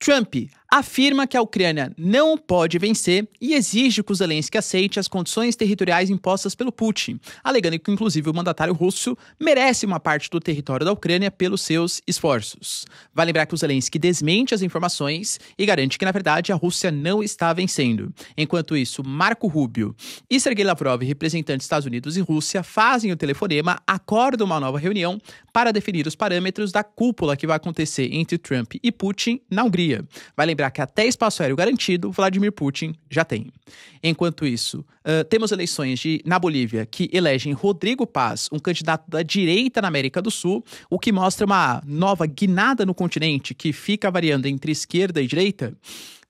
Trump afirma que a Ucrânia não pode vencer e exige que o Zelensky aceite as condições territoriais impostas pelo Putin, alegando que, inclusive, o mandatário russo merece uma parte do território da Ucrânia pelos seus esforços. Vai lembrar que o Zelensky desmente as informações e garante que, na verdade, a Rússia não está vencendo. Enquanto isso, Marco Rubio e Sergei Lavrov, representantes dos Estados Unidos e Rússia, fazem o telefonema, acordam uma nova reunião para definir os parâmetros da cúpula que vai acontecer entre Trump e Putin na Hungria. Vai lembrar que até espaço aéreo garantido, Vladimir Putin já tem. Enquanto isso, temos eleições na Bolívia que elegem Rodrigo Paz, um candidato da direita na América do Sul, o que mostra uma nova guinada no continente que fica variando entre esquerda e direita.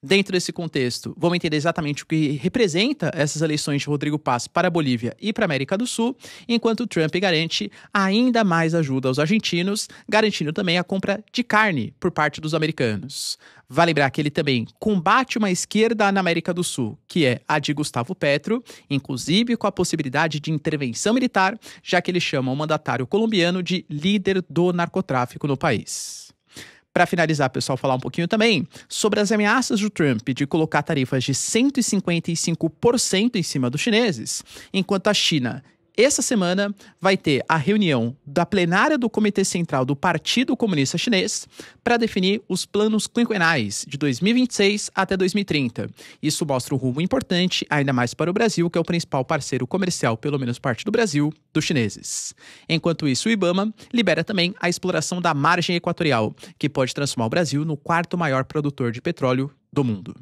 Dentro desse contexto, vamos entender exatamente o que representa essas eleições de Rodrigo Paz para a Bolívia e para a América do Sul, enquanto Trump garante ainda mais ajuda aos argentinos, garantindo também a compra de carne por parte dos americanos. Vale lembrar que ele também combate uma esquerda na América do Sul, que é a de Gustavo Petro, inclusive com a possibilidade de intervenção militar, já que ele chama o mandatário colombiano de líder do narcotráfico no país. Para finalizar, pessoal, falar um pouquinho também sobre as ameaças do Trump de colocar tarifas de 155% em cima dos chineses, enquanto a China, essa semana, vai ter a reunião da plenária do Comitê Central do Partido Comunista Chinês para definir os planos quinquenais de 2026 até 2030. Isso mostra um rumo importante, ainda mais para o Brasil, que é o principal parceiro comercial, pelo menos parte do Brasil, dos chineses. Enquanto isso, o IBAMA libera também a exploração da margem equatorial, que pode transformar o Brasil no quarto maior produtor de petróleo do mundo.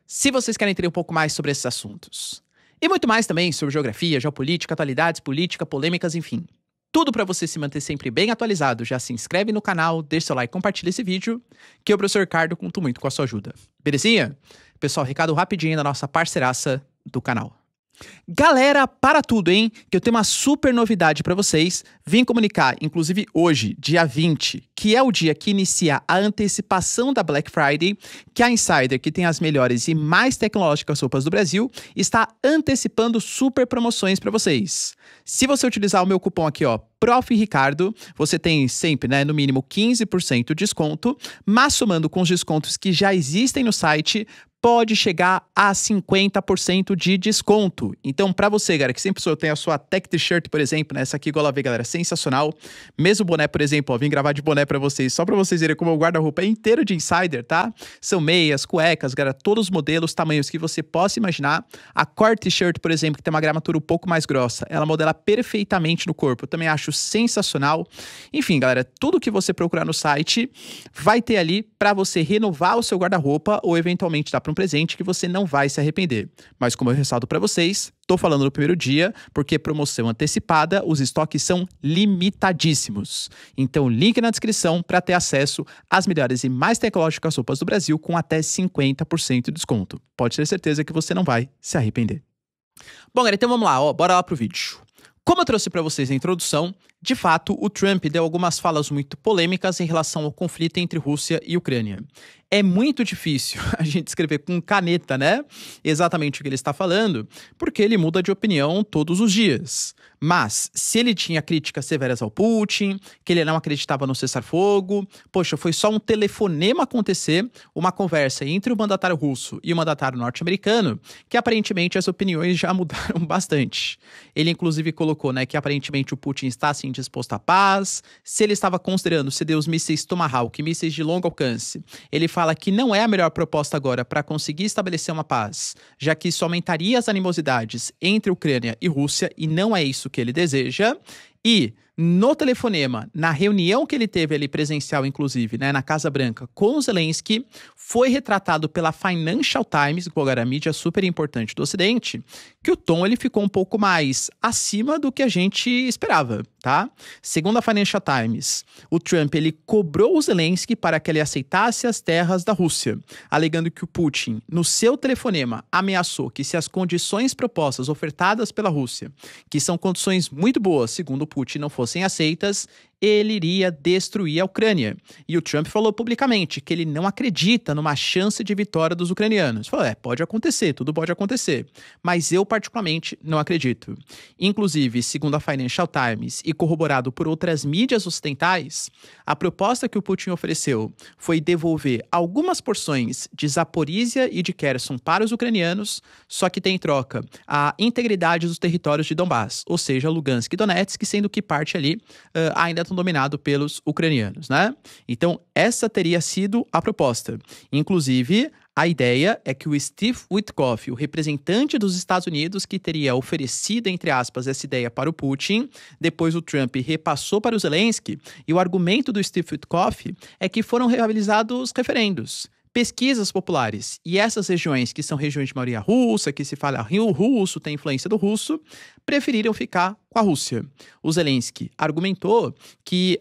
Se vocês querem entender um pouco mais sobre esses assuntos, e muito mais também sobre geografia, geopolítica, atualidades, política, polêmicas, enfim. Tudo para você se manter sempre bem atualizado. Já se inscreve no canal, deixa seu like e compartilha esse vídeo, que eu, professor Ricardo, conto muito com a sua ajuda. Belezinha? Pessoal, recado rapidinho da nossa parceiraça do canal. Galera, para tudo, hein? Que eu tenho uma super novidade para vocês. Vim comunicar, inclusive hoje, dia 20, que é o dia que inicia a antecipação da Black Friday, que a Insider, que tem as melhores e mais tecnológicas roupas do Brasil, está antecipando super promoções para vocês. Se você utilizar o meu cupom aqui, ó, Prof. Ricardo, você tem sempre, né, no mínimo 15% de desconto, mas somando com os descontos que já existem no site, pode chegar a 50% de desconto. Então, para você, galera, que sempre tem a sua tech t-shirt, por exemplo, né? Essa aqui, igual ela vê, galera, sensacional. Mesmo boné, por exemplo, ó, vim gravar de boné para vocês, só para vocês verem como o guarda-roupa é inteiro de Insider, tá? São meias, cuecas, galera, todos os modelos, tamanhos que você possa imaginar. A core t-shirt, por exemplo, que tem uma gramatura um pouco mais grossa, ela modela perfeitamente no corpo. Eu também acho sensacional. Enfim, galera, tudo que você procurar no site vai ter ali para você renovar o seu guarda-roupa ou eventualmente dar para um presente que você não vai se arrepender. Mas como eu ressalto para vocês, tô falando no primeiro dia, porque promoção antecipada, os estoques são limitadíssimos. Então, link na descrição para ter acesso às melhores e mais tecnológicas roupas do Brasil com até 50% de desconto. Pode ter certeza que você não vai se arrepender. Bom, galera, então vamos lá, ó, bora lá pro vídeo. Como eu trouxe para vocês na introdução, de fato, o Trump deu algumas falas muito polêmicas em relação ao conflito entre Rússia e Ucrânia. É muito difícil a gente escrever com caneta, né? Exatamente o que ele está falando, porque ele muda de opinião todos os dias. Mas, se ele tinha críticas severas ao Putin, que ele não acreditava no cessar-fogo, poxa, foi só um telefonema acontecer, uma conversa entre o mandatário russo e o mandatário norte-americano, que aparentemente as opiniões já mudaram bastante. Ele, inclusive, colocou, né, que aparentemente o Putin está, assim, disposto à paz. Se ele estava considerando ceder os mísseis Tomahawk, mísseis de longo alcance, ele fala que não é a melhor proposta agora para conseguir estabelecer uma paz, já que isso aumentaria as animosidades entre Ucrânia e Rússia, e não é isso que ele deseja. E no telefonema, na reunião que ele teve ali presencial, inclusive, né, na Casa Branca com o Zelensky, foi retratado pela Financial Times, que é a mídia super importante do Ocidente, que o tom ele ficou um pouco mais acima do que a gente esperava, tá? Segundo a Financial Times, o Trump ele cobrou o Zelensky para que ele aceitasse as terras da Rússia, alegando que o Putin, no seu telefonema, ameaçou que se as condições propostas ofertadas pela Rússia, que são condições muito boas, segundo o Putin, não fossem aceitas, ele iria destruir a Ucrânia. E o Trump falou publicamente que ele não acredita numa chance de vitória dos ucranianos. Falou, pode acontecer, tudo pode acontecer. Mas eu, particularmente, não acredito. Inclusive, segundo a Financial Times e corroborado por outras mídias ocidentais, a proposta que o Putin ofereceu foi devolver algumas porções de Zaporizhia e de Kherson para os ucranianos, só que tem em troca a integridade dos territórios de Donbass, ou seja, Lugansk e Donetsk, sendo que parte ali ainda estão dominados pelos ucranianos, né? Então, essa teria sido a proposta. Inclusive, a ideia é que o Steve Witkoff, o representante dos Estados Unidos, que teria oferecido, entre aspas, essa ideia para o Putin, depois o Trump repassou para o Zelensky, e o argumento do Steve Witkoff é que foram realizados referendos, pesquisas populares, e essas regiões, que são regiões de maioria russa, que se fala russo, tem influência do russo, preferiram ficar com a Rússia. O Zelensky argumentou que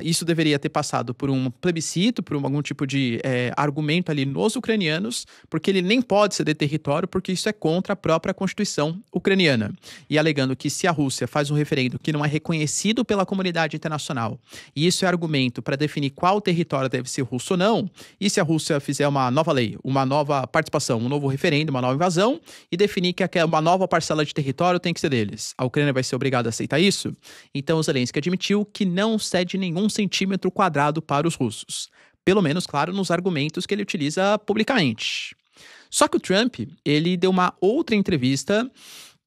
isso deveria ter passado por um plebiscito, por algum tipo de argumento ali nos ucranianos, porque ele nem pode ceder território, porque isso é contra a própria Constituição ucraniana. E alegando que se a Rússia faz um referendo que não é reconhecido pela comunidade internacional, e isso é argumento para definir qual território deve ser russo ou não, e se a Rússia fizer uma nova lei, uma nova participação, um novo referendo, uma nova invasão, e definir que uma nova parcela de território tem que ser deles, a Ucrânia vai ser obrigado a aceitar isso? Então o Zelensky admitiu que não cede nenhum centímetro quadrado para os russos. Pelo menos, claro, nos argumentos que ele utiliza publicamente. Só que o Trump, ele deu uma outra entrevista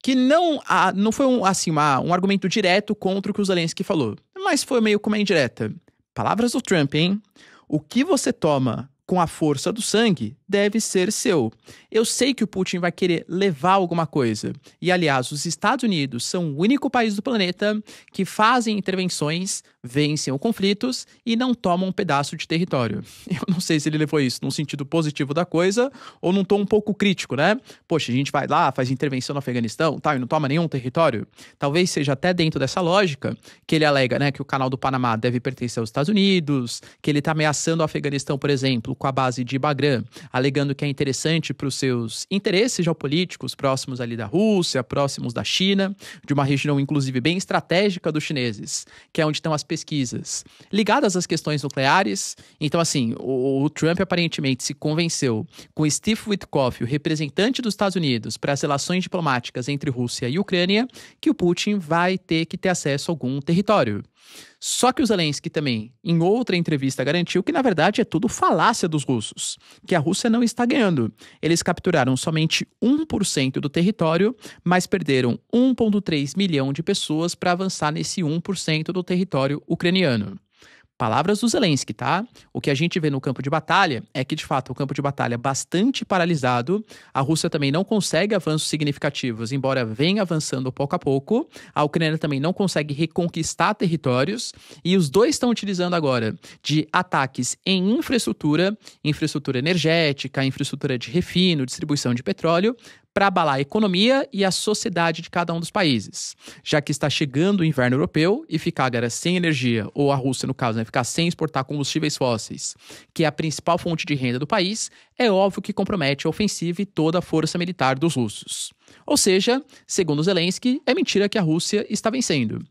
que não foi um argumento direto contra o que o Zelensky falou, mas foi meio como uma indireta. Palavras do Trump, hein? O que você toma com a força do sangue deve ser seu. Eu sei que o Putin vai querer levar alguma coisa. E, aliás, os Estados Unidos são o único país do planeta que fazem intervenções, vencem os conflitos e não tomam um pedaço de território. Eu não sei se ele levou isso num sentido positivo da coisa ou num tom um pouco crítico, né? Poxa, a gente vai lá, faz intervenção no Afeganistão, e não toma nenhum território. Talvez seja até dentro dessa lógica que ele alega, né, que o canal do Panamá deve pertencer aos Estados Unidos, que ele está ameaçando o Afeganistão, por exemplo, com a base de Bagram, alegando que é interessante para os seus interesses geopolíticos próximos ali da Rússia, próximos da China, de uma região inclusive bem estratégica dos chineses, que é onde estão as pesquisas ligadas às questões nucleares. Então, assim, o Trump aparentemente se convenceu com Steve Witkoff, o representante dos Estados Unidos para as relações diplomáticas entre Rússia e Ucrânia, que o Putin vai ter que ter acesso a algum território. Só que o Zelensky também, em outra entrevista, garantiu que, na verdade, é tudo falácia dos russos, que a Rússia não está ganhando. Eles capturaram somente 1% do território, mas perderam 1,3 milhão de pessoas para avançar nesse 1% do território ucraniano. Palavras do Zelensky, tá? O que a gente vê no campo de batalha é que, de fato, o campo de batalha é bastante paralisado. A Rússia também não consegue avanços significativos, embora venha avançando pouco a pouco. A Ucrânia também não consegue reconquistar territórios. E os dois estão utilizando agora de ataques em infraestrutura energética, infraestrutura de refino, distribuição de petróleo, para abalar a economia e a sociedade de cada um dos países. Já que está chegando o inverno europeu e ficar agora sem energia, ou a Rússia, no caso, ficar sem exportar combustíveis fósseis, que é a principal fonte de renda do país, é óbvio que compromete a ofensiva e toda a força militar dos russos. Ou seja, segundo Zelensky, é mentira que a Rússia está vencendo.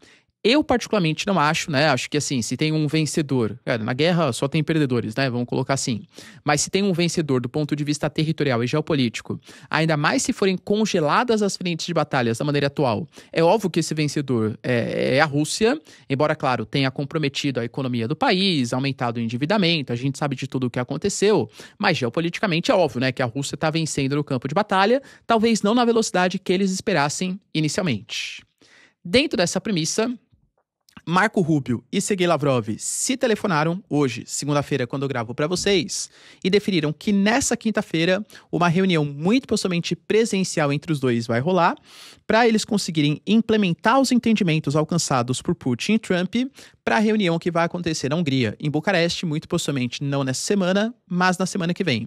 Eu, particularmente, não acho, né? Acho que, assim, se tem um vencedor... na guerra só tem perdedores, né? Vamos colocar assim. Mas se tem um vencedor do ponto de vista territorial e geopolítico, ainda mais se forem congeladas as frentes de batalhas da maneira atual, é óbvio que esse vencedor é a Rússia, embora, claro, tenha comprometido a economia do país, aumentado o endividamento, a gente sabe de tudo o que aconteceu, mas geopoliticamente é óbvio, né? Que a Rússia está vencendo no campo de batalha, talvez não na velocidade que eles esperassem inicialmente. Dentro dessa premissa, Marco Rubio e Sergei Lavrov se telefonaram hoje, segunda-feira, quando eu gravo para vocês, e definiram que nessa quinta-feira uma reunião muito possivelmente presencial entre os dois vai rolar, para eles conseguirem implementar os entendimentos alcançados por Putin e Trump para a reunião que vai acontecer na Hungria, em Bucareste, muito possivelmente não nessa semana, mas na semana que vem.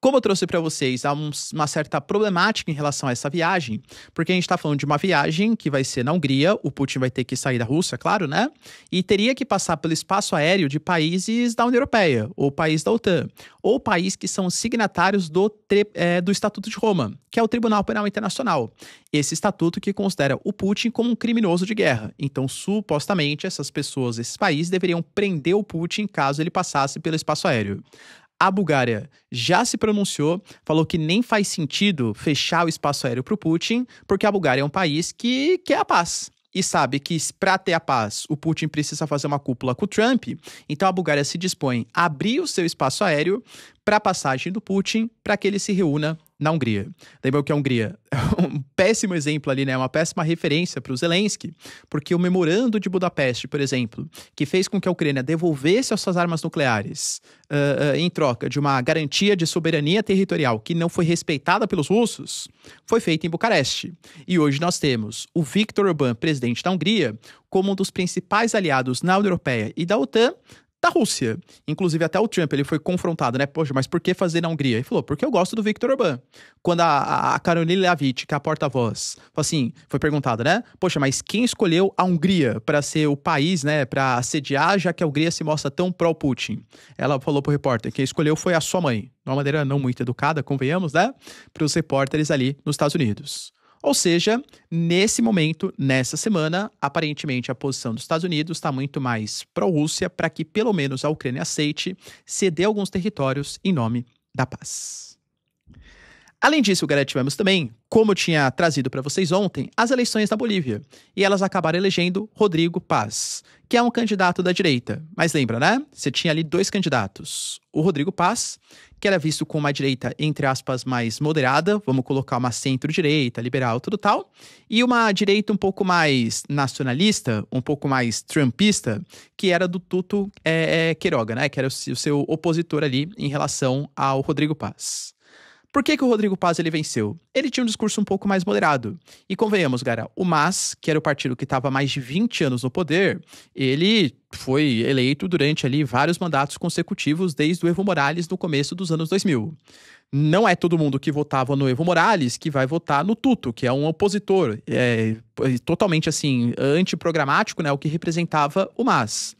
Como eu trouxe para vocês, há uma certa problemática em relação a essa viagem, porque a gente está falando de uma viagem que vai ser na Hungria, o Putin vai ter que sair da Rússia, claro, né? E teria que passar pelo espaço aéreo de países da União Europeia, ou país da OTAN, ou países que são signatários do Estatuto de Roma, que é o Tribunal Penal Internacional. Esse estatuto que considera o Putin como um criminoso de guerra. Então, supostamente, essas pessoas, esses países, deveriam prender o Putin caso ele passasse pelo espaço aéreo. A Bulgária já se pronunciou, falou que nem faz sentido fechar o espaço aéreo para o Putin, porque a Bulgária é um país que quer a paz. E sabe que para ter a paz, o Putin precisa fazer uma cúpula com o Trump, então a Bulgária se dispõe a abrir o seu espaço aéreo para a passagem do Putin, para que ele se reúna na Hungria. Lembram que a Hungria é um péssimo exemplo ali, né? Uma péssima referência para o Zelensky, porque o memorando de Budapeste, por exemplo, que fez com que a Ucrânia devolvesse as suas armas nucleares em troca de uma garantia de soberania territorial que não foi respeitada pelos russos, foi feito em Bucareste. E hoje nós temos o Viktor Orbán, presidente da Hungria, como um dos principais aliados na União Europeia e da OTAN, da Rússia. Inclusive, até o Trump, ele foi confrontado, né? Poxa, mas por que fazer na Hungria? Ele falou, porque eu gosto do Viktor Orbán. Quando a Caroline Leavitt, que é a porta-voz, foi perguntada, né? Poxa, mas quem escolheu a Hungria para ser o país, né? Para sediar, já que a Hungria se mostra tão pró-Putin? Ela falou pro repórter, quem escolheu foi a sua mãe. De uma maneira não muito educada, convenhamos, né? Para os repórteres ali nos Estados Unidos. Ou seja, nesse momento, nessa semana, aparentemente a posição dos Estados Unidos está muito mais pró-Rússia para que pelo menos a Ucrânia aceite ceder alguns territórios em nome da paz. Além disso, galera, tivemos também, como eu tinha trazido para vocês ontem, as eleições na Bolívia. E elas acabaram elegendo Rodrigo Paz, que é um candidato da direita. Mas lembra, né? Você tinha ali dois candidatos. O Rodrigo Paz, que era visto como uma direita, entre aspas, mais moderada, vamos colocar uma centro-direita, liberal, tudo tal, e uma direita um pouco mais nacionalista, um pouco mais trumpista, que era do Tuto Quiroga, né? Que era o seu opositor ali em relação ao Rodrigo Paz. Por que o Rodrigo Paz ele venceu? Ele tinha um discurso um pouco mais moderado. E convenhamos, galera, o MAS, que era o partido que estava há mais de 20 anos no poder, ele foi eleito durante ali vários mandatos consecutivos desde o Evo Morales no começo dos anos 2000. Não é todo mundo que votava no Evo Morales que vai votar no Tuto, que é um opositor totalmente assim antiprogramático, né, o que representava o MAS.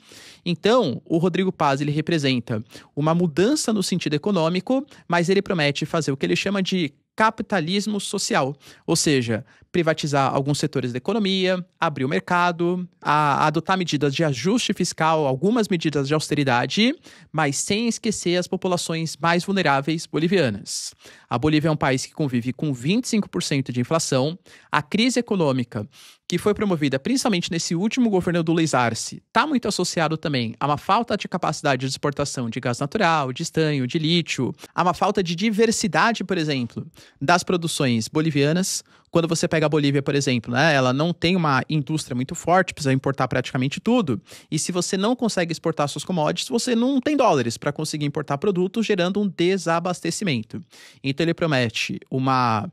Então, o Rodrigo Paz ele representa uma mudança no sentido econômico, mas ele promete fazer o que ele chama de capitalismo social, ou seja, privatizar alguns setores da economia, abrir o mercado, adotar medidas de ajuste fiscal, algumas medidas de austeridade, mas sem esquecer as populações mais vulneráveis bolivianas. A Bolívia é um país que convive com 25% de inflação, a crise econômica que foi promovida principalmente nesse último governo do Luiz Arce, está muito associado também a uma falta de capacidade de exportação de gás natural, de estanho, de lítio, a uma falta de diversidade, por exemplo, das produções bolivianas. Quando você pega a Bolívia, por exemplo, né, ela não tem uma indústria muito forte, precisa importar praticamente tudo. E se você não consegue exportar suas commodities, você não tem dólares para conseguir importar produtos, gerando um desabastecimento. Então ele promete uma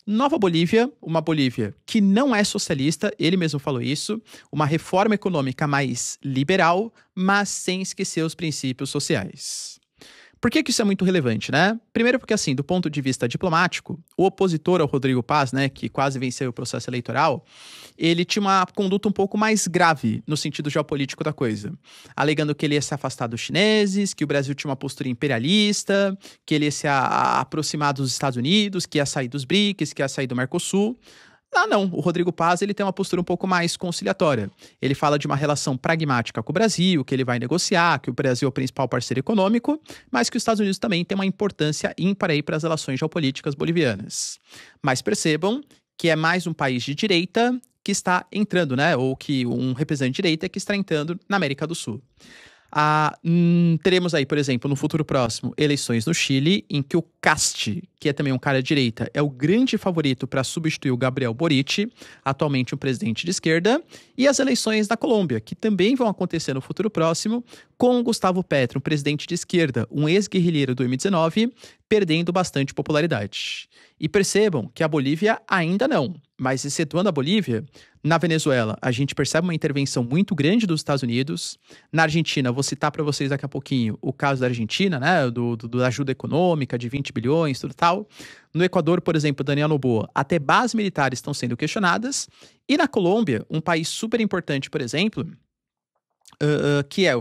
nova Bolívia, uma Bolívia que não é socialista, ele mesmo falou isso, uma reforma econômica mais liberal, mas sem esquecer os princípios sociais. Por que isso é muito relevante, né? Primeiro porque, assim, do ponto de vista diplomático, o opositor ao Rodrigo Paz, né, que quase venceu o processo eleitoral, ele tinha uma conduta um pouco mais grave no sentido geopolítico da coisa, alegando que ele ia se afastar dos chineses, que o Brasil tinha uma postura imperialista, que ele ia se aproximar dos Estados Unidos, que ia sair dos BRICS, que ia sair do Mercosul. Não. O Rodrigo Paz ele tem uma postura um pouco mais conciliatória. Ele fala de uma relação pragmática com o Brasil, que ele vai negociar, que o Brasil é o principal parceiro econômico, mas que os Estados Unidos também têm uma importância ímpar aí para as relações geopolíticas bolivianas. Mas percebam que é mais um país de direita que está entrando, né? Ou que um representante de direita que está entrando na América do Sul. Teremos aí, por exemplo, no futuro próximo, eleições no Chile, em que o CAST, que é também um cara de direita, é o grande favorito para substituir o Gabriel Boric, atualmente um presidente de esquerda, e as eleições na Colômbia, que também vão acontecer no futuro próximo, com o Gustavo Petro, um presidente de esquerda, um ex-guerrilheiro do M19, perdendo bastante popularidade. E percebam que a Bolívia ainda não, mas excetuando a Bolívia, na Venezuela a gente percebe uma intervenção muito grande dos Estados Unidos. Na Argentina, vou citar para vocês daqui a pouquinho o caso da Argentina, né, da ajuda econômica de 20 bilhões, tudo tal. No Equador, por exemplo, Daniel Noboa, até bases militares estão sendo questionadas. E na Colômbia, um país super importante, por exemplo, que é,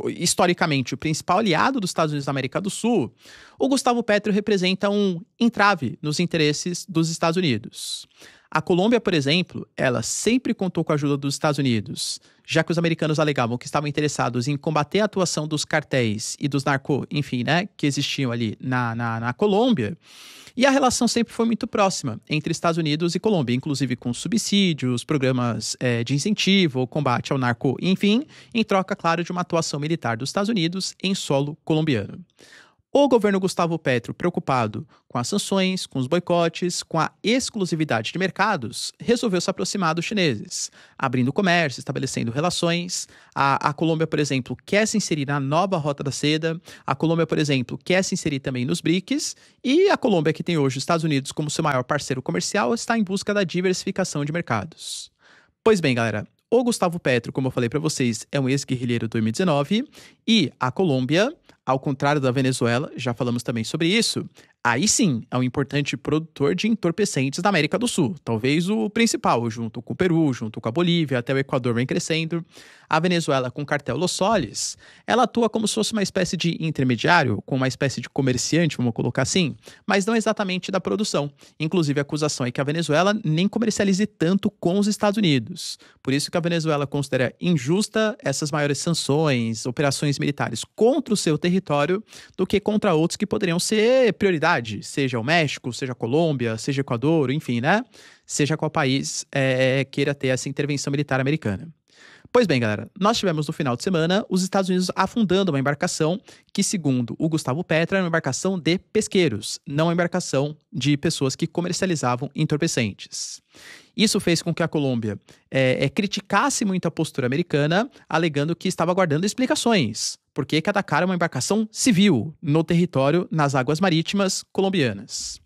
historicamente, o principal aliado dos Estados Unidos da América do Sul, o Gustavo Petro representa um entrave nos interesses dos Estados Unidos. A Colômbia, por exemplo, ela sempre contou com a ajuda dos Estados Unidos, já que os americanos alegavam que estavam interessados em combater a atuação dos cartéis e dos enfim, né, que existiam ali na Colômbia. E a relação sempre foi muito próxima entre Estados Unidos e Colômbia, inclusive com subsídios, programas de incentivo, combate ao narco, enfim, em troca, claro, de uma atuação militar dos Estados Unidos em solo colombiano. O governo Gustavo Petro, preocupado com as sanções, com os boicotes, com a exclusividade de mercados, resolveu se aproximar dos chineses, abrindo comércio, estabelecendo relações. A Colômbia, por exemplo, quer se inserir na nova Rota da Seda. A Colômbia, por exemplo, quer se inserir também nos BRICS. E a Colômbia, que tem hoje os Estados Unidos como seu maior parceiro comercial, está em busca da diversificação de mercados. Pois bem, galera, o Gustavo Petro, como eu falei para vocês, é um ex-guerrilheiro do M19 e a Colômbia, ao contrário da Venezuela, já falamos também sobre isso, aí sim é um importante produtor de entorpecentes da América do Sul, talvez o principal, junto com o Peru, junto com a Bolívia, até o Equador vem crescendo. A Venezuela, com o cartel Los Soles, ela atua como se fosse uma espécie de intermediário, com uma espécie de comerciante, vamos colocar assim, mas não exatamente da produção. Inclusive, a acusação é que a Venezuela nem comercialize tanto com os Estados Unidos. Por isso que a Venezuela considera injusta essas maiores sanções, operações militares contra o seu território, do que contra outros que poderiam ser prioridade, seja o México, seja a Colômbia, seja o Equador, enfim, né? Seja qual país queira ter essa intervenção militar americana. Pois bem, galera, nós tivemos no final de semana os Estados Unidos afundando uma embarcação que, segundo o Gustavo Petro, era uma embarcação de pesqueiros, não uma embarcação de pessoas que comercializavam entorpecentes. Isso fez com que a Colômbia criticasse muito a postura americana, alegando que estava aguardando explicações, porque que atacaram uma embarcação civil no território, nas águas marítimas colombianas.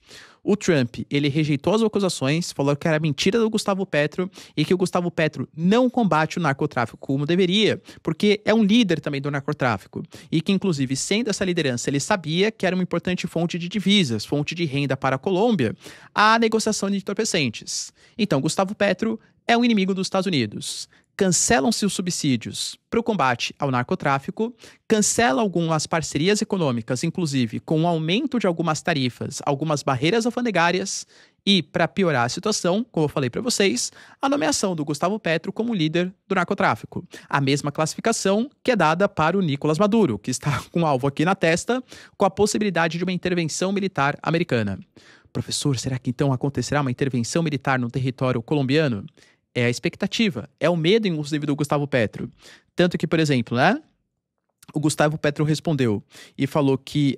O Trump, ele rejeitou as acusações, falou que era mentira do Gustavo Petro e que o Gustavo Petro não combate o narcotráfico como deveria, porque é um líder também do narcotráfico. E que, inclusive, sendo essa liderança, ele sabia que era uma importante fonte de divisas, fonte de renda para a Colômbia, a negociação de entorpecentes. Então, Gustavo Petro é um inimigo dos Estados Unidos. Cancelam-se os subsídios para o combate ao narcotráfico, cancela algumas parcerias econômicas, inclusive com o aumento de algumas tarifas, algumas barreiras alfandegárias e, para piorar a situação, como eu falei para vocês, a nomeação do Gustavo Petro como líder do narcotráfico. A mesma classificação que é dada para o Nicolás Maduro, que está com um alvo aqui na testa, com a possibilidade de uma intervenção militar americana. Professor, será que então acontecerá uma intervenção militar no território colombiano? É a expectativa, é o medo, inclusive, do Gustavo Petro. Tanto que, por exemplo, né? O Gustavo Petro respondeu e falou que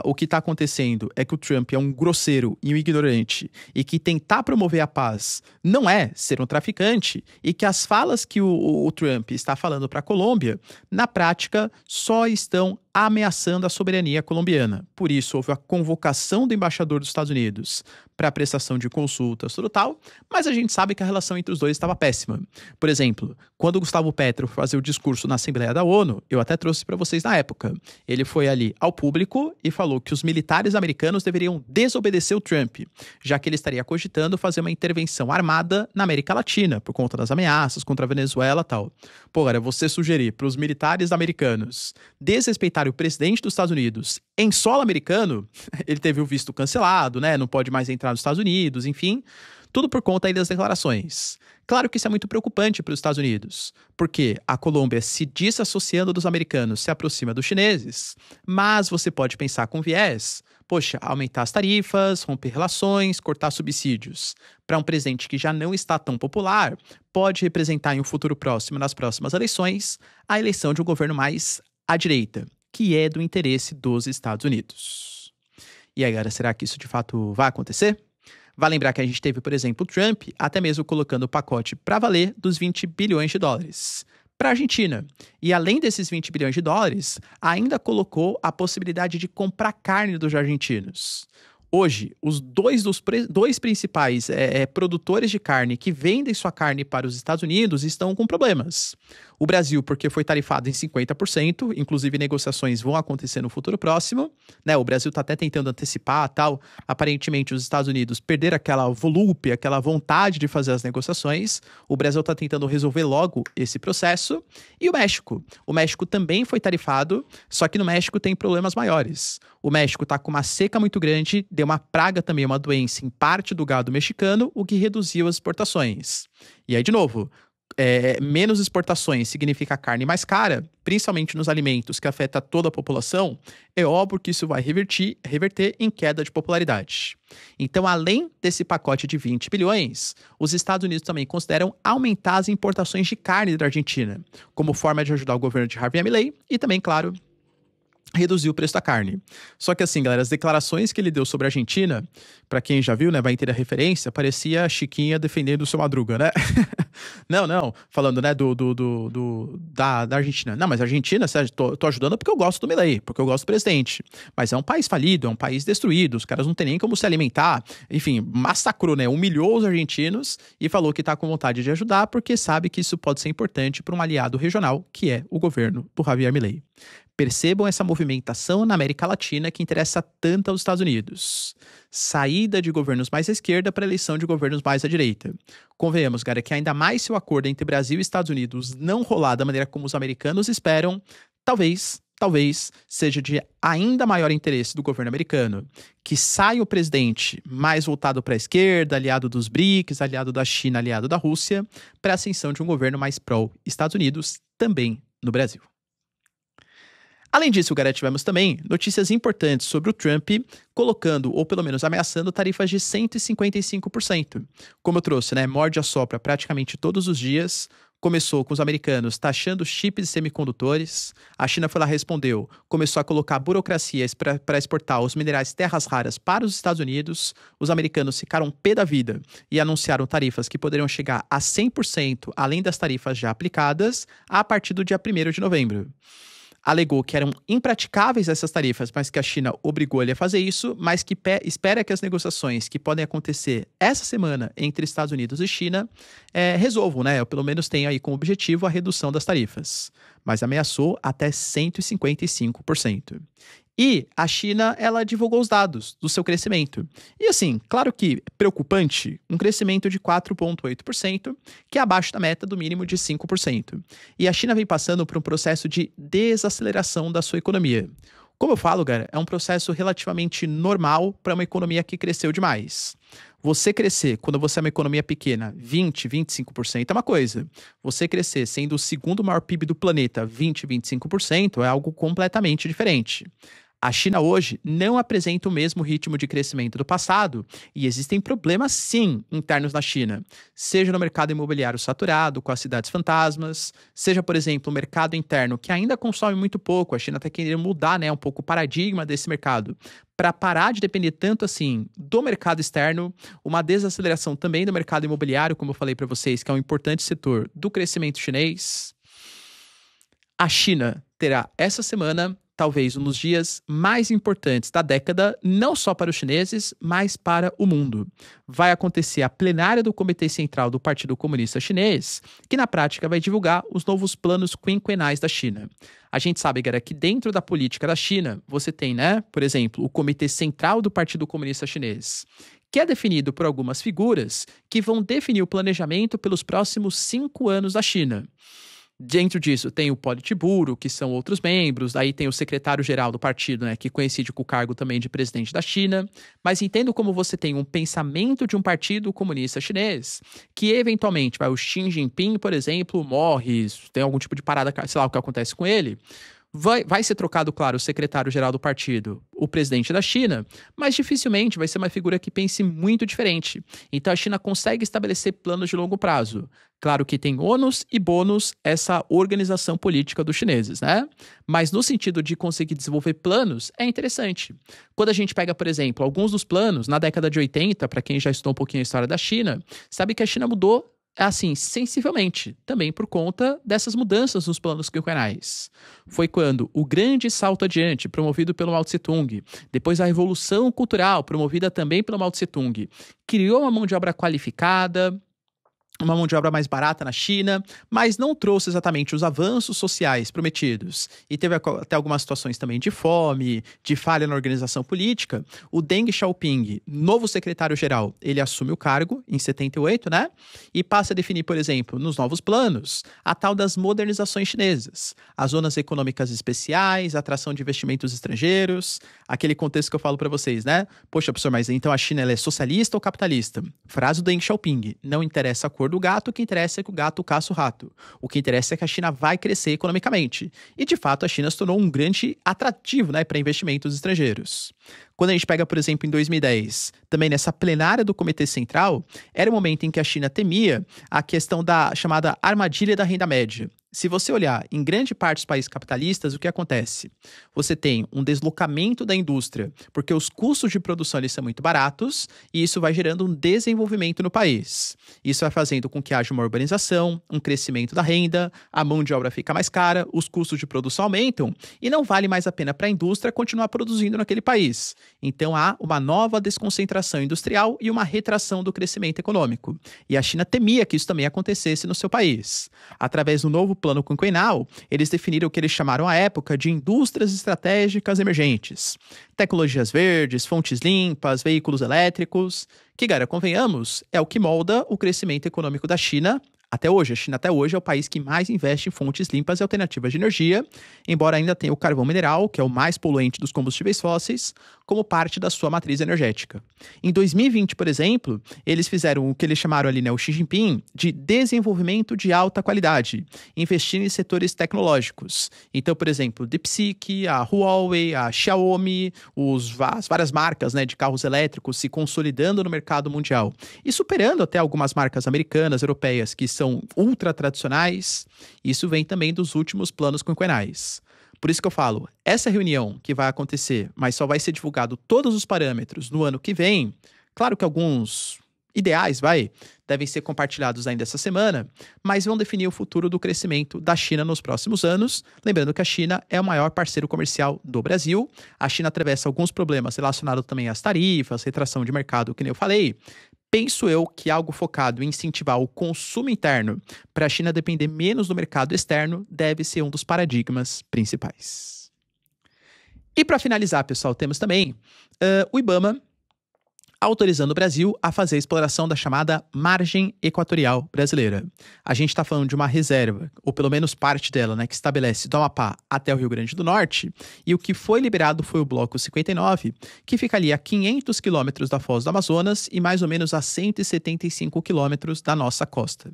o que está acontecendo é que o Trump é um grosseiro e um ignorante e que tentar promover a paz não é ser um traficante e que as falas que o Trump está falando para a Colômbia, na prática, só estão ameaçando a soberania colombiana. Por isso, houve a convocação do embaixador dos Estados Unidos para a prestação de consultas, tudo tal, mas a gente sabe que a relação entre os dois estava péssima. Por exemplo, quando o Gustavo Petro fazia o discurso na Assembleia da ONU, eu até trouxe para vocês na época, ele foi ali ao público e falou que os militares americanos deveriam desobedecer o Trump, já que ele estaria cogitando fazer uma intervenção armada na América Latina, por conta das ameaças contra a Venezuela e tal. Pô, cara, você sugerir para os militares americanos desrespeitarem o presidente dos Estados Unidos em solo americano, ele teve o visto cancelado, né? Não pode mais entrar nos Estados Unidos, enfim, tudo por conta aí das declarações. Claro que isso é muito preocupante para os Estados Unidos, porque a Colômbia, se desassociando dos americanos, se aproxima dos chineses, mas você pode pensar com viés, poxa, aumentar as tarifas, romper relações, cortar subsídios. Para um presidente que já não está tão popular, pode representar em um futuro próximo, nas próximas eleições, a eleição de um governo mais à direita, que é do interesse dos Estados Unidos. E aí, galera, será que isso de fato vai acontecer? Vai lembrar que a gente teve, por exemplo, o Trump até mesmo colocando o pacote para valer dos 20 bilhões de dólares para a Argentina. E além desses 20 bilhões de dólares, ainda colocou a possibilidade de comprar carne dos argentinos. Hoje, os dois principais produtores de carne que vendem sua carne para os Estados Unidos estão com problemas. O Brasil, porque foi tarifado em 50%, inclusive negociações vão acontecer no futuro próximo, né? O Brasil está até tentando antecipar tal. Aparentemente, os Estados Unidos perderam aquela volúpia, aquela vontade de fazer as negociações. O Brasil está tentando resolver logo esse processo. E o México? O México também foi tarifado, só que no México tem problemas maiores. O México está com uma seca muito grande, deu uma praga também, uma doença em parte do gado mexicano, o que reduziu as exportações. E aí, de novo, menos exportações significa carne mais cara, principalmente nos alimentos que afeta toda a população, é óbvio que isso vai reverter em queda de popularidade. Então, além desse pacote de 20 bilhões, os Estados Unidos também consideram aumentar as importações de carne da Argentina, como forma de ajudar o governo de Javier Milei e também, claro, reduzir o preço da carne. Só que assim, galera, as declarações que ele deu sobre a Argentina, pra quem já viu, né, vai entender a referência, parecia a Chiquinha defendendo o seu Madruga, né? Não, falando, né, da Argentina. Não, mas a Argentina, Sérgio, tô ajudando porque eu gosto do Milei, porque eu gosto do presidente. Mas é um país falido, é um país destruído, os caras não têm nem como se alimentar. Enfim, massacrou, né, humilhou os argentinos e falou que tá com vontade de ajudar porque sabe que isso pode ser importante para um aliado regional, que é o governo do Javier Milei. Percebam essa movimentação na América Latina que interessa tanto aos Estados Unidos. Saída de governos mais à esquerda para eleição de governos mais à direita. Convenhamos, cara, que ainda mais se o acordo entre Brasil e Estados Unidos não rolar da maneira como os americanos esperam, talvez seja de ainda maior interesse do governo americano que saia o presidente mais voltado para a esquerda, aliado dos BRICS, aliado da China, aliado da Rússia, para a ascensão de um governo mais pró-Estados Unidos, também no Brasil. Além disso, galera, tivemos também notícias importantes sobre o Trump colocando, ou pelo menos ameaçando, tarifas de 155%. Como eu trouxe, né, morde a sopra praticamente todos os dias. Começou com os americanos taxando chips e semicondutores. A China foi lá, respondeu, começou a colocar burocracias para exportar os minerais terras raras para os Estados Unidos. Os americanos ficaram pé da vida e anunciaram tarifas que poderiam chegar a 100%, além das tarifas já aplicadas, a partir do dia 1º de novembro. Alegou que eram impraticáveis essas tarifas, mas que a China obrigou ele a fazer isso, mas que espera que as negociações que podem acontecer essa semana entre Estados Unidos e China resolvam, né? Ou pelo menos tenham aí como objetivo a redução das tarifas. Mas ameaçou até 155%. E a China, ela divulgou os dados do seu crescimento. E assim, claro que preocupante, um crescimento de 4,8%, que é abaixo da meta do mínimo de 5%. E a China vem passando por um processo de desaceleração da sua economia. Como eu falo, cara, é um processo relativamente normal para uma economia que cresceu demais. Você crescer, quando você é uma economia pequena, 20%, 25% é uma coisa. Você crescer sendo o segundo maior PIB do planeta, 20%, 25%, é algo completamente diferente. A China hoje não apresenta o mesmo ritmo de crescimento do passado e existem problemas, sim, internos na China. Seja no mercado imobiliário saturado, com as cidades fantasmas, seja, por exemplo, o mercado interno, que ainda consome muito pouco. A China está querendo mudar, né, um pouco o paradigma desse mercado para parar de depender tanto assim do mercado externo, uma desaceleração também do mercado imobiliário, como eu falei para vocês, que é um importante setor do crescimento chinês. A China terá essa semana talvez um dos dias mais importantes da década, não só para os chineses, mas para o mundo. Vai acontecer a plenária do Comitê Central do Partido Comunista Chinês, que na prática vai divulgar os novos planos quinquenais da China. A gente sabe, galera, que dentro da política da China, você tem, né, por exemplo, o Comitê Central do Partido Comunista Chinês, que é definido por algumas figuras que vão definir o planejamento pelos próximos 5 anos da China. Dentro disso tem o Politburo, que são outros membros, aí tem o secretário-geral do partido, né, que coincide com o cargo também de presidente da China, mas entendo como você tem um pensamento de um partido comunista chinês, que eventualmente, o Xi Jinping, por exemplo, morre, tem algum tipo de parada, sei lá o que acontece com ele, Vai ser trocado, claro, o secretário-geral do partido, o presidente da China, mas dificilmente vai ser uma figura que pense muito diferente. Então a China consegue estabelecer planos de longo prazo. Claro que tem ônus e bônus essa organização política dos chineses, né? Mas no sentido de conseguir desenvolver planos, é interessante. Quando a gente pega, por exemplo, alguns dos planos, na década de 80, para quem já estudou um pouquinho a história da China, sabe que a China mudou assim, sensivelmente, também por conta dessas mudanças nos planos quinquenais. Foi quando o grande salto adiante, promovido pelo Mao Tse-tung, depois a revolução cultural, promovida também pelo Mao Tse-tung, criou uma mão de obra qualificada, uma mão de obra mais barata na China, mas não trouxe exatamente os avanços sociais prometidos. E teve até algumas situações também de fome, de falha na organização política. O Deng Xiaoping, novo secretário-geral, ele assume o cargo em 78, né? E passa a definir, por exemplo, nos novos planos, a tal das modernizações chinesas. As zonas econômicas especiais, a atração de investimentos estrangeiros, aquele contexto que eu falo para vocês, né? Poxa, professor, mas então a China ela é socialista ou capitalista? Frase do Deng Xiaoping, não interessa a cor do gato, o que interessa é que o gato caça o rato. O que interessa é que a China vai crescer economicamente. E, de fato, a China se tornou um grande atrativo, né, para investimentos estrangeiros. Quando a gente pega, por exemplo, em 2010, também nessa plenária do Comitê Central, era o momento em que a China temia a questão da chamada armadilha da renda média. Se você olhar em grande parte dos países capitalistas, o que acontece? Você tem um deslocamento da indústria, porque os custos de produção eles são muito baratos, e isso vai gerando um desenvolvimento no país. Isso vai fazendo com que haja uma urbanização, um crescimento da renda, a mão de obra fica mais cara, os custos de produção aumentam, e não vale mais a pena para a indústria continuar produzindo naquele país. Então há uma nova desconcentração industrial e uma retração do crescimento econômico. E a China temia que isso também acontecesse no seu país. Através do novo plano quinquenal, eles definiram o que eles chamaram à época de indústrias estratégicas emergentes. Tecnologias verdes, fontes limpas, veículos elétricos, que, cara, convenhamos, é o que molda o crescimento econômico da China até hoje. A China até hoje é o país que mais investe em fontes limpas e alternativas de energia, embora ainda tenha o carvão mineral, que é o mais poluente dos combustíveis fósseis, como parte da sua matriz energética. Em 2020, por exemplo, eles fizeram o que eles chamaram ali, né, o Xi Jinping, de desenvolvimento de alta qualidade, investindo em setores tecnológicos. Então, por exemplo, DeepSeek, a Huawei, a Xiaomi, as várias marcas, né, de carros elétricos se consolidando no mercado mundial e superando até algumas marcas americanas, europeias, que são ultra tradicionais. Isso vem também dos últimos planos quinquenais. Por isso que eu falo, essa reunião que vai acontecer, mas só vai ser divulgado todos os parâmetros no ano que vem, claro que alguns ideais, devem ser compartilhados ainda essa semana, mas vão definir o futuro do crescimento da China nos próximos anos. Lembrando que a China é o maior parceiro comercial do Brasil. A China atravessa alguns problemas relacionados também às tarifas, retração de mercado, que nem eu falei. Penso eu que algo focado em incentivar o consumo interno para a China depender menos do mercado externo deve ser um dos paradigmas principais. E para finalizar, pessoal, temos também o IBAMA autorizando o Brasil a fazer a exploração da chamada margem equatorial brasileira. A gente está falando de uma reserva, ou pelo menos parte dela, né, que estabelece do Amapá até o Rio Grande do Norte, e o que foi liberado foi o Bloco 59, que fica ali a 500 quilômetros da Foz do Amazonas e mais ou menos a 175 quilômetros da nossa costa.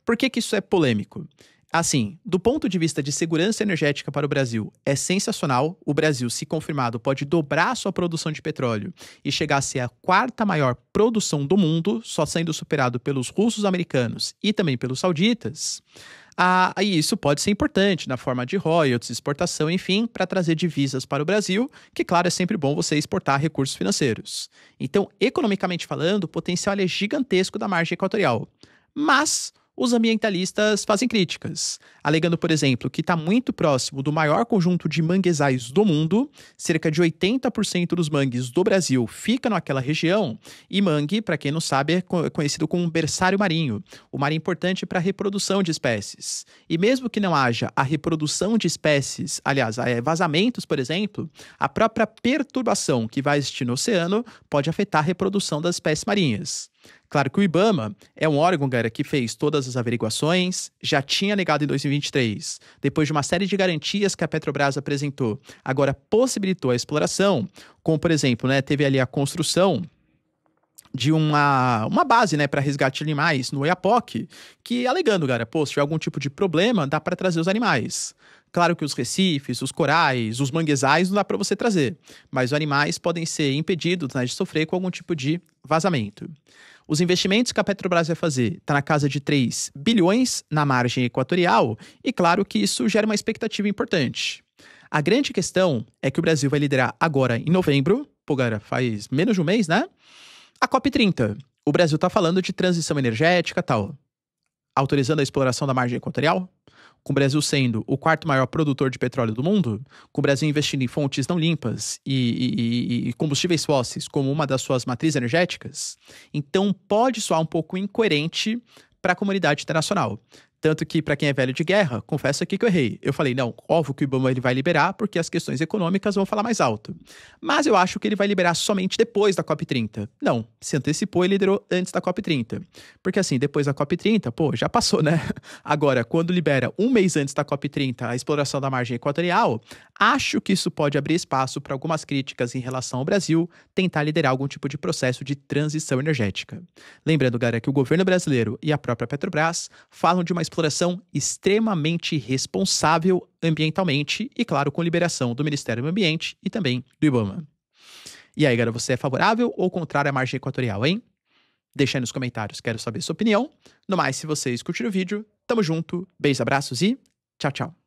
Por que isso é polêmico? Assim, do ponto de vista de segurança energética para o Brasil, é sensacional. O Brasil, se confirmado, pode dobrar sua produção de petróleo e chegar a ser a quarta maior produção do mundo, só sendo superado pelos russos, americanos e também pelos sauditas. E isso pode ser importante na forma de royalties, exportação, enfim, para trazer divisas para o Brasil, que, claro, é sempre bom você exportar recursos financeiros. Então, economicamente falando, o potencial é gigantesco da margem equatorial. Mas os ambientalistas fazem críticas, alegando, por exemplo, que está muito próximo do maior conjunto de manguezais do mundo, cerca de 80% dos mangues do Brasil fica naquela região, e mangue, para quem não sabe, é conhecido como berçário marinho, uma área importante para a reprodução de espécies. E mesmo que não haja a reprodução de espécies, aliás, vazamentos, por exemplo, a própria perturbação que vai existir no oceano pode afetar a reprodução das espécies marinhas. Claro que o IBAMA é um órgão, galera, que fez todas as averiguações, já tinha negado em 2023, depois de uma série de garantias que a Petrobras apresentou, agora possibilitou a exploração, como, por exemplo, né, teve ali a construção de uma base, né, para resgate de animais no Oiapoque, que alegando, cara, pô, se tiver algum tipo de problema, dá para trazer os animais. Claro que os recifes, os corais, os manguezais não dá para você trazer, mas os animais podem ser impedidos, né, de sofrer com algum tipo de vazamento. Os investimentos que a Petrobras vai fazer está na casa de 3 bilhões na margem equatorial, e claro que isso gera uma expectativa importante. A grande questão é que o Brasil vai liderar agora em novembro, pô, cara, faz menos de um mês, né? A COP30. O Brasil está falando de transição energética e tal, autorizando a exploração da margem equatorial, com o Brasil sendo o quarto maior produtor de petróleo do mundo, com o Brasil investindo em fontes não limpas e combustíveis fósseis como uma das suas matrizes energéticas, então pode soar um pouco incoerente para a comunidade internacional. Tanto que, para quem é velho de guerra, confesso aqui que eu errei. Eu falei, não, óbvio que o IBAMA ele vai liberar, porque as questões econômicas vão falar mais alto. Mas eu acho que ele vai liberar somente depois da COP30. Não, se antecipou e liderou antes da COP30. Porque assim, depois da COP30, pô, já passou, né? Agora, quando libera um mês antes da COP30 a exploração da margem equatorial, acho que isso pode abrir espaço para algumas críticas em relação ao Brasil tentar liderar algum tipo de processo de transição energética. Lembrando, galera, que o governo brasileiro e a própria Petrobras falam de uma exploração extremamente responsável ambientalmente e, claro, com liberação do Ministério do Meio Ambiente e também do IBAMA. E aí, galera, você é favorável ou contrário à margem equatorial, hein? Deixa aí nos comentários, quero saber sua opinião. No mais, se vocês curtiram o vídeo, tamo junto, beijos, abraços e tchau, tchau.